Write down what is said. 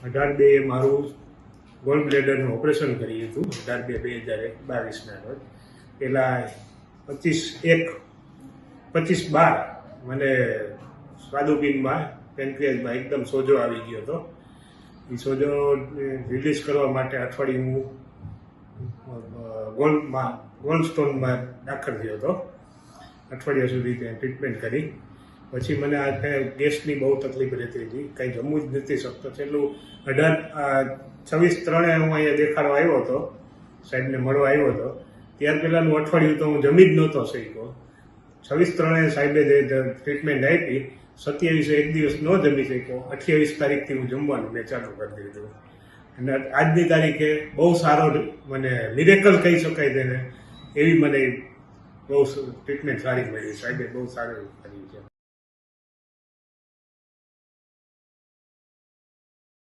18/2 મારું goal બ્લેડરનું operation કર્યું હતું. 18/2/2022ના રોજ. પહેલાં 25/12 મને સ્વાદુપિંડમાં પેન્ક્રિયાસમાં એકદમ સોજો આવી ગયો હતો. એ સોજો રિલીઝ કરવા માટે અઠવાડિયું હું ગોલ્ડ સ્ટોનમાં દાખલ થયો હતો. અઠવાડિયા સુધી ત્યાં ટ્રીટમેન્ટ કરી. પછી મને આ ગેસની બહુ તકલીફ રહેતી હતી, કંઈ જમવું જ નથી શકતો. છેલ્લું 26/3 હું અહીંયા દેખાડવા આવ્યો હતો, સાહેબને મળવા આવ્યો હતો. ત્યાર પહેલાંનું અઠવાડિયું તો હું જમી જ નહોતો શક્યો. 26/3 સાહેબે જે ટ્રીટમેન્ટ આપી, 27 એક દિવસ ન જમી શક્યો. 28 તારીખથી હું જમવાનું મેં ચાલુ કરી દીધું. અને આજની તારીખે બહુ સારો, મને મિરેકલ કહી શકાય તેને, એવી મને બહુ ટ્રીટમેન્ટ સારી મળી. સાહેબે બહુ સારું